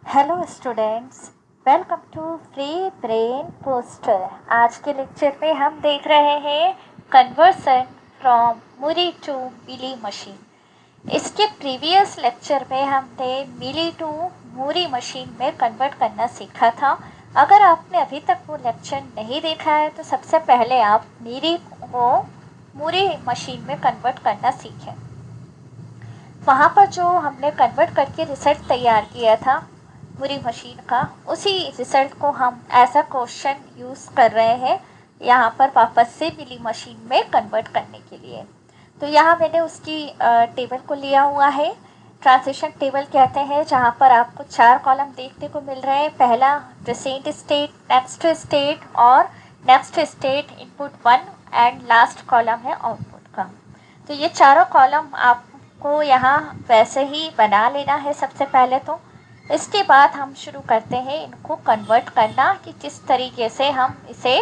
Hello students, welcome to free brain poster. आज के lecture में हम देख रहे हैं conversion from Moore to Mealy machine. इसके प्रीवियस लेक्चर में हमने मिली टू मूरी मशीन में कन्वर्ट करना सीखा था। अगर आपने अभी तक वो लेक्चर नहीं देखा है तो सबसे पहले आप मिली को मूरी मशीन में कन्वर्ट करना सीखें। वहाँ पर जो हमने कन्वर्ट करके रिजल्ट तैयार किया था पूरी मशीन का, उसी रिजल्ट को हम एज अ क्वेश्चन यूज़ कर रहे हैं यहाँ पर वापस से मिली मशीन में कन्वर्ट करने के लिए। तो यहाँ मैंने उसकी टेबल को लिया हुआ है। ट्रांजिशन टेबल कहते हैं, जहाँ पर आपको 4 कॉलम देखने को मिल रहे हैं। पहला प्रेजेंट स्टेट, नेक्स्ट स्टेट और next state, input 1 and last column है आउटपुट का। तो ये चारों कॉलम आपको यहाँ वैसे ही बना लेना है सबसे पहले। तो इसके बाद हम शुरू करते हैं इनको कन्वर्ट करना कि किस तरीके से हम इसे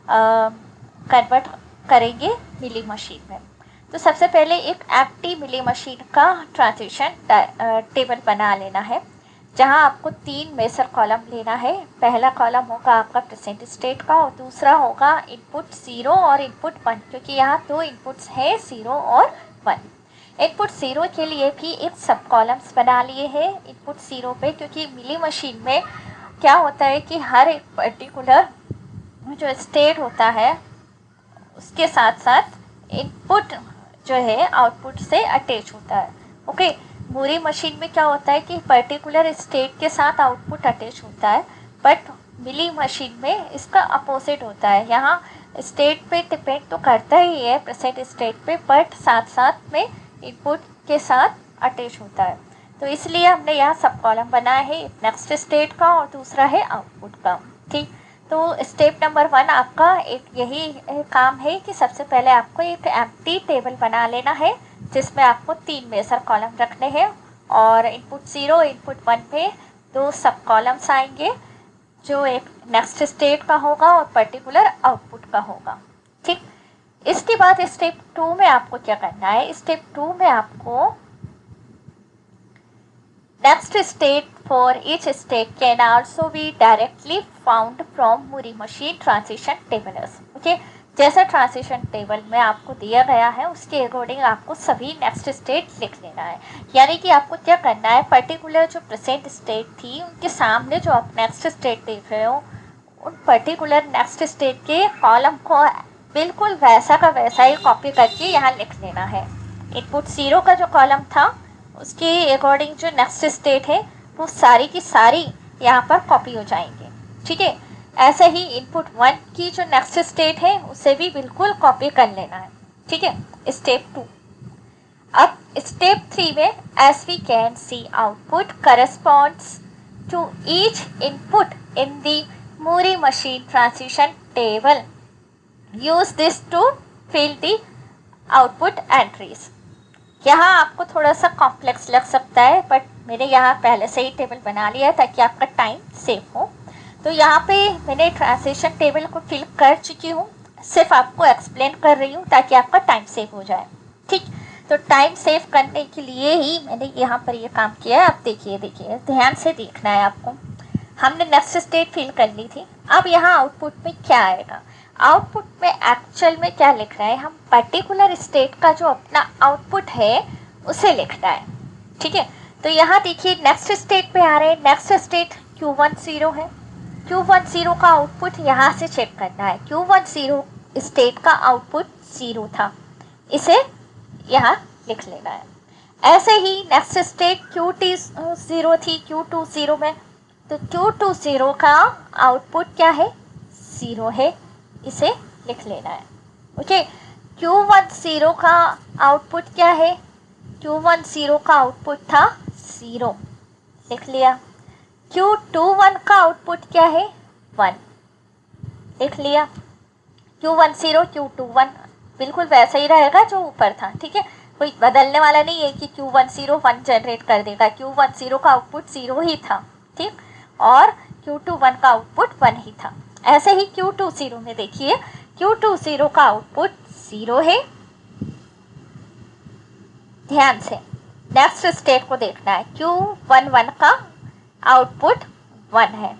कन्वर्ट करेंगे मिली मशीन में। तो सबसे पहले एक एम्प्टी मिली मशीन का ट्रांजिशन टेबल बना लेना है, जहां आपको 3 मेजर कॉलम लेना है। पहला कॉलम होगा आपका प्रेजेंट स्टेट का और दूसरा होगा इनपुट 0 और इनपुट 1, क्योंकि यहाँ 2 इनपुट्स हैं 0 और 1। इनपुट 0 के लिए भी एक सब कॉलम्स बना लिए हैं इनपुट 0 पे, क्योंकि मिली मशीन में क्या होता है कि हर एक पर्टिकुलर जो स्टेट होता है उसके साथ साथ इनपुट जो है आउटपुट से अटैच होता है। ओके, मूरी मशीन में क्या होता है कि पर्टिकुलर स्टेट के साथ आउटपुट अटैच होता है, बट मिली मशीन में इसका अपोजिट होता है। यहाँ स्टेट पे डिपेंड तो करता ही है, प्रेजेंट स्टेट पे, बट साथ साथ में इनपुट के साथ अटैच होता है। तो इसलिए हमने यहाँ सब कॉलम बनाया है, नेक्स्ट स्टेट का और दूसरा है आउटपुट का। ठीक, तो स्टेप नंबर 1 आपका एक यही काम है कि सबसे पहले आपको एक एम्प्टी टेबल बना लेना है, जिसमें आपको 3 मेजर कॉलम रखने हैं और इनपुट 0, इनपुट 1 पे 2 सब कॉलम्स आएंगे, जो एक नेक्स्ट स्टेट का होगा और पर्टिकुलर आउटपुट का होगा। ठीक, इसके बाद स्टेप 2 में आपको क्या करना है। स्टेप 2 में आपको next state for each state can also be directly found from Muri machine transition tables. Okay, जैसा ट्रांजिशन टेबल में आपको दिया गया है उसके अकॉर्डिंग आपको सभी नेक्स्ट स्टेट लिख लेना है। यानी कि आपको क्या करना है, पर्टिकुलर जो प्रेजेंट स्टेट थी उनके सामने जो आप नेक्स्ट स्टेट देख रहे हो, उन पर्टिकुलर नेक्स्ट स्टेट के कॉलम को बिल्कुल वैसा का वैसा ही कॉपी करके यहाँ लिख लेना है। इनपुट 0 का जो कॉलम था उसके अकॉर्डिंग जो नेक्स्ट स्टेट है वो सारी की सारी यहाँ पर कॉपी हो जाएंगे। ठीक है, ऐसे ही इनपुट 1 की जो नेक्स्ट स्टेट है उसे भी बिल्कुल कॉपी कर लेना है। ठीक है, स्टेप 2। अब स्टेप 3 में as we can see output corresponds to each input in the Moore machine transition table. Use this to fill the output entries. यहाँ आपको थोड़ा सा कॉम्प्लेक्स लग सकता है, बट मैंने यहाँ पहले से ही टेबल बना लिया है ताकि आपका टाइम सेव हो। तो यहाँ पे मैंने ट्रांजिशन टेबल को फिल कर चुकी हूँ, सिर्फ आपको एक्सप्लेन कर रही हूँ ताकि आपका टाइम सेव हो जाए। ठीक, तो टाइम सेव करने के लिए ही मैंने यहाँ पर ये काम किया है। आप देखिए ध्यान से देखना है आपको। हमने नेक्स्ट स्टेट फिल कर ली थी, अब यहाँ आउटपुट में क्या आएगा। आउटपुट में एक्चुअल में क्या लिख रहा है, हम पर्टिकुलर स्टेट का जो अपना आउटपुट है उसे लिखना है। ठीक है, तो यहाँ देखिए नेक्स्ट स्टेट पे आ रहे हैं। नेक्स्ट स्टेट Q10 है। Q10 का आउटपुट यहाँ से चेक करना है। Q10 स्टेट का आउटपुट 0 था, इसे यहाँ लिख लेना है। ऐसे ही नेक्स्ट स्टेट Q0 थी Q20 में, तो Q20 का आउटपुट क्या है, 0 है, इसे लिख लेना है। ओके, Q10 का आउटपुट क्या है, Q10 का आउटपुट था 0, लिख लिया। Q21 का आउटपुट क्या है, 1, लिख लिया। Q10 Q21 बिल्कुल वैसा ही रहेगा जो ऊपर था। ठीक है, कोई बदलने वाला नहीं है कि Q10 1 जनरेट कर देगा। Q10 का आउटपुट 0 ही था, ठीक, और Q21 का आउटपुट 1 ही था। ऐसे ही Q20 में देखिए, Q20 का आउटपुट 0 है। ध्यान से नेक्स्ट स्टेट को देखना है। Q11 का आउटपुट 1 है,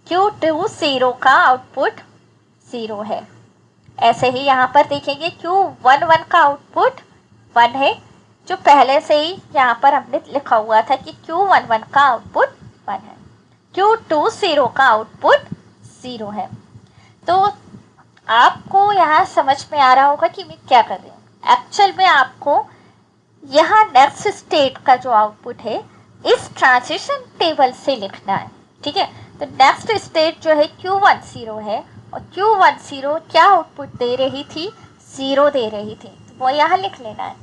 Q20 का आउटपुट 0 है। ऐसे ही यहाँ पर देखेंगे Q11 का आउटपुट 1 है, जो पहले से ही यहाँ पर हमने लिखा हुआ था कि Q11 का आउटपुट 1 है, Q20 का आउटपुट 0 है। तो आपको यहाँ समझ में आ रहा होगा कि मैं क्या कर रही हूँ। एक्चुअल में आपको यहाँ नेक्स्ट स्टेट का जो आउटपुट है इस ट्रांजिशन टेबल से लिखना है, ठीक है। तो नेक्स्ट स्टेट जो है Q10 है, और Q10 क्या आउटपुट दे रही थी, 0 दे रही थी, तो वो यहाँ लिख लेना है।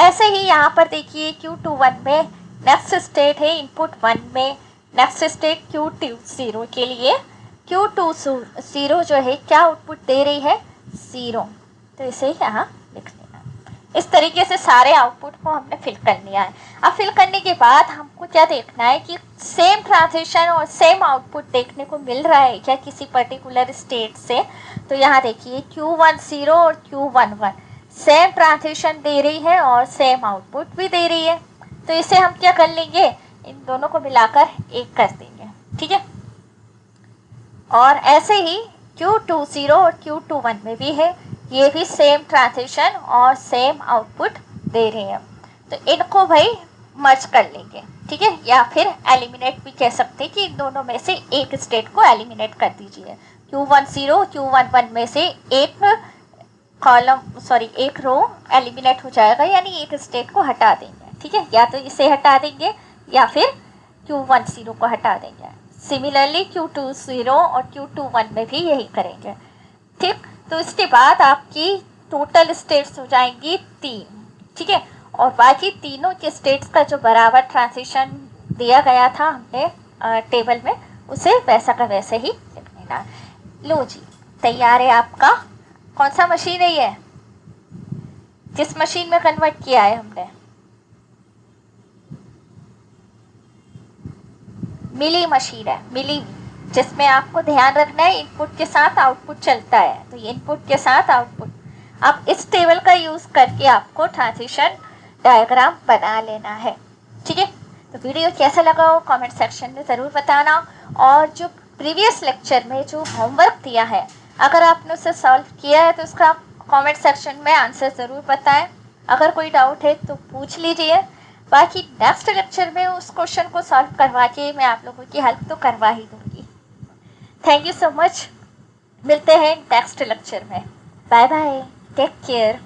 ऐसे ही यहाँ पर देखिए Q21 में नेक्स्ट स्टेट है इनपुट 1 में, नेक्स्ट स्टेट Q20 के लिए Q20 जो है क्या आउटपुट दे रही है, 0, तो इसे यहाँ लिख लेना। इस तरीके से सारे आउटपुट को हमने फिल कर लिया है। अब फिल करने के बाद हमको क्या देखना है कि सेम ट्रांजिशन और सेम आउटपुट देखने को मिल रहा है क्या किसी पर्टिकुलर स्टेट से। तो यहाँ देखिए Q10 और Q11 सेम ट्रांजिशन दे रही है और सेम आउटपुट भी दे रही है, तो इसे हम क्या कर लेंगे, इन दोनों को मिलाकर एक कर देंगे, ठीक है। और ऐसे ही Q20 और Q21 में भी है, ये भी सेम ट्रांजिशन और सेम आउटपुट दे रहे हैं, तो इनको भाई मर्ज कर लेंगे, ठीक है। या फिर एलिमिनेट भी कह सकते हैं कि इन दोनों में से एक स्टेट को एलिमिनेट कर दीजिए। Q10 Q11 में से एक एक रो एलिमिनेट हो जाएगा, यानी एक स्टेट को हटा देंगे, ठीक है। या तो इसे हटा देंगे या फिर Q10 को हटा देंगे। सिमिलरली Q20 और Q21 में भी यही करेंगे, ठीक। तो इसके बाद आपकी टोटल स्टेट्स हो जाएंगी 3, ठीक है। और बाकी तीनों के स्टेट्स का जो बराबर ट्रांजिशन दिया गया था हमने टेबल में, उसे वैसा का वैसे ही लिख लेना। लो जी, तैयार है आपका। कौन सा मशीन है ये, जिस मशीन में कन्वर्ट किया है हमने, मिली मशीन है, मिली, जिसमें आपको ध्यान रखना है इनपुट के साथ आउटपुट चलता है, तो ये इनपुट के साथ आउटपुट। अब इस टेबल का यूज़ करके आपको ट्रांजिशन डायग्राम बना लेना है, ठीक है। तो वीडियो कैसा लगा हो कमेंट सेक्शन में ज़रूर बताना, और जो प्रीवियस लेक्चर में जो होमवर्क दिया है अगर आपने उसे सॉल्व किया है तो उसका कमेंट सेक्शन में आंसर ज़रूर बताएं। अगर कोई डाउट है तो पूछ लीजिए, बाकी नेक्स्ट लेक्चर में उस क्वेश्चन को सॉल्व करवा के मैं आप लोगों की हेल्प तो करवा ही दूँगी। थैंक यू सो मच, मिलते हैं नेक्स्ट लेक्चर में। Bye bye, take care.